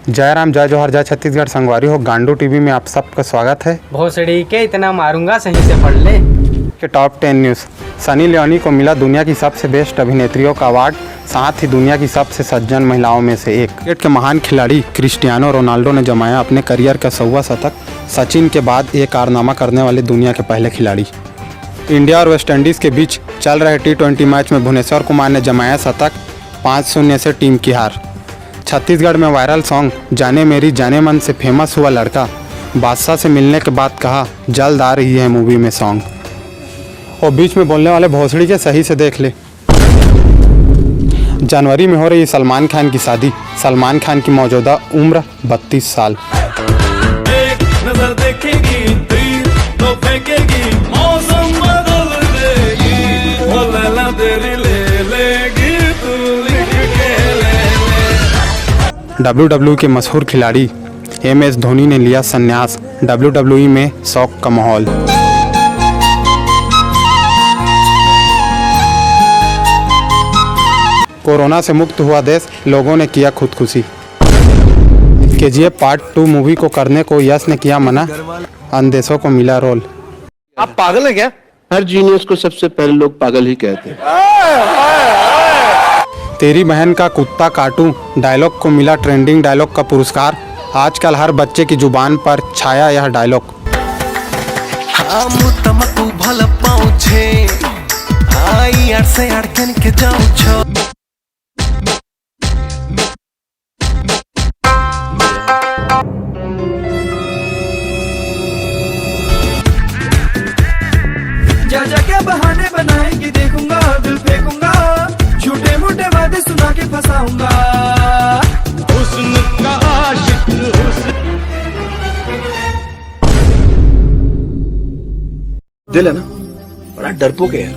जय राम, जय जोहर, जय छत्तीसगढ़। संगवारी हो, गांडू टीवी में आप सबका स्वागत है। भोसड़ी के इतना मारूंगा, सही से पढ़ ले। के टॉप 10 न्यूज़। सनी लियोनी को मिला दुनिया की सबसे बेस्ट अभिनेत्रियों का अवार्ड, साथ ही दुनिया की सबसे सज्जन महिलाओं में से एक। क्रिकेट के महान खिलाड़ी क्रिस्टियानो रोनाल्डो ने जमाया अपने करियर का 100वां शतक। सचिन के बाद एक कारनामा करने वाले दुनिया के पहले खिलाड़ी। इंडिया और वेस्टइंडीज़ के बीच चल रहे T20 मैच में भुवनेश्वर कुमार ने जमाया शतक। 5-0 से टीम की हार। छत्तीसगढ़ में वायरल सॉन्ग जाने मेरी जाने मन से फेमस हुआ लड़का बादशाह से मिलने के बाद कहा जल्द आ रही है मूवी में सॉन्ग। और बीच में बोलने वाले भोसड़ी के सही से देख ले। जनवरी में हो रही सलमान खान की शादी। सलमान खान की मौजूदा उम्र 32 साल। एक नजर देखेगी तो फेंकेगी, मौसम बदल देगी, वो लैला तेरी ले लेगी, तू लिख के ले ले। WWE के मशहूर खिलाड़ी MS धोनी ने लिया संन्यास। WWE में शौक का माहौल। कोरोना से मुक्त हुआ देश, लोगों ने किया खुदकुशी। KGF पार्ट 2 मूवी को करने को यश ने किया मना, अंदेशों को मिला रोल। आप पागल हैं क्या? हर जीनियस को सबसे पहले लोग पागल ही कहते हैं। तेरी बहन का कुत्ता काटूं डायलॉग को मिला ट्रेंडिंग डायलॉग का पुरस्कार। आजकल हर बच्चे की जुबान पर छाया यह डायलॉग। जा जाके बहाने बनाएंगे, देखूंगा दिल फेंकूंगा, झूठे मूठे वादे सुना के फंसाऊंगा। हुस्न का आशिक दिल है ना, बड़ा डरपोक है यार।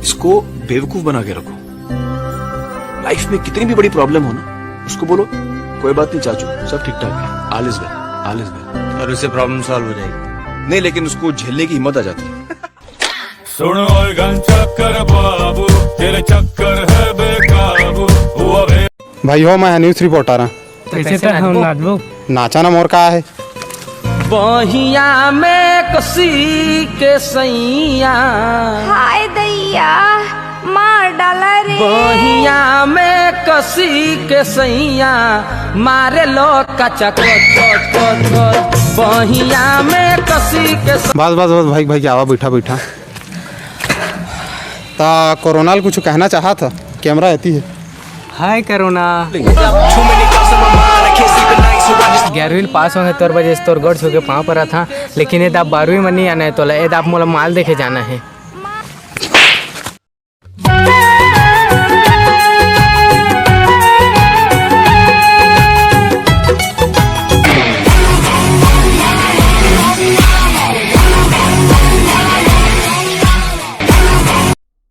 इसको बेवकूफ बना के रखो। लाइफ में कितनी भी बड़ी प्रॉब्लम हो ना, उसको बोलो कोई बात नहीं चाचू, सब ठीक ठाक है, all is well, all is well, और उससे प्रॉब्लम सॉल्व हो जाएगी। नहीं, लेकिन उसको झेलने की हिम्मत आ जाती है। सुनो गन चक्कर बाबू, तेरे चक्कर है बेकाबू हुआ बे। भाई हो, मैं न्यूज़ रिपोर्टर हूँ। नाचा ना मोर का है। बहिया में कसी के सैया, हाय दैया मार डाला रे। बहिया में कसी के सैया, मारे लो कचा कोच। बहिया में कसी के बस बस बस भाई भाई आवा, बैठा बैठा। ता कोरोना कुछ कहना चाहा था, कैमरा आती है। हाय कोरोना। 11वीं पास होंगे तोर वजह से तोर गढ़ छो के पाँव पर था, लेकिन ये दाप 12वीं में नहीं आना है। तो ये दाप मोला माल देखे जाना है।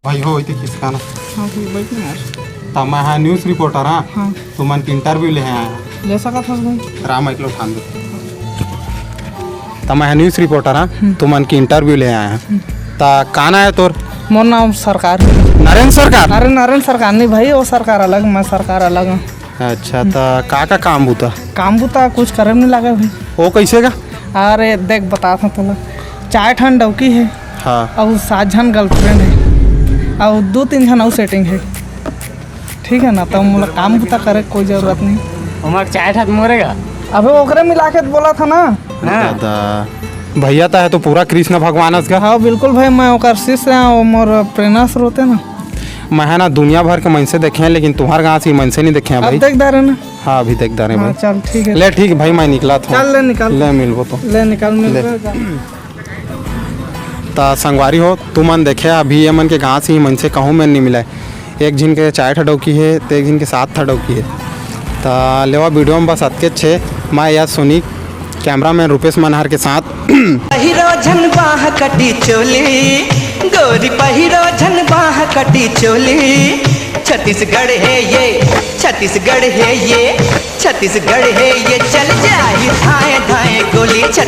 भाई हो इतनी किसका ना। ता मैं हाँ न्यूज़ रिपोर्टर हाँ। तुमन की इंटरव्यू ले आया ले सका था भाई। राम एक लोग ठान दो। ता मैं न्यूज़ रिपोर्टर हाँ, तुमन की इंटरव्यू ले आया ता काना है तोर? मोर नाम सरकार। नरेंद्र सरकार? अरे नरेंद्र सरकार नहीं भाई, वो सरकार अलग, मैं सरकार अलग हूँ। अच्छा, ता का काम बुता? काम बुता कुछ करे नहीं लगा भाई। वो कैसे का? अरे देख बता था तुला, 4 ठन डौकी है हाँ, और 7 जन गर्लफ्रेंड है और 2-3 जन और सेटिंग है, ठीक है ना। तो मोला काम बुता करे कोई जरूरत नहीं। हमार 4 हाथ मोरेगा। अबे ओकरे मिला के बोला था ना। दादा भैया ता है तो पूरा कृष्ण भगवान का। हाँ बिल्कुल भाई, मैं ओकर शिष्य हूँ, मोर प्रेरणा स्रोत है ना। मैं है ना दुनिया भर के मन से देखे हैं, लेकिन तुम्हारे गाँव से मन से नहीं देखे हैं भाई। अब देख दे रहे ना। हाँ अभी देख दे रहे हाँ, भाई। चल ठीक है। ले ठीक भाई, मैं निकला था। चल ले निकाल, ले मिलबो तो ले निकाल मिल। ता संगवारी हो, तू मन देखे अभी ये मन के गाँव से ही मन से कहूँ में नहीं मिला है। एक जिन के 4 ठडौकी है तो एक जिन के 7 ठडौकी है। ता लेवा वीडियो में बस अतके छे। मैं या सुनी कैमरामैन रुपेश मनहर के साथ। पहिरो झन बाह कटी चोली, गोरी पहिरो झन बाह कटी चोली। छत्तीसगढ़ है ये, छत्तीसगढ़ है ये, छत्तीसगढ़ है ये, चल जाए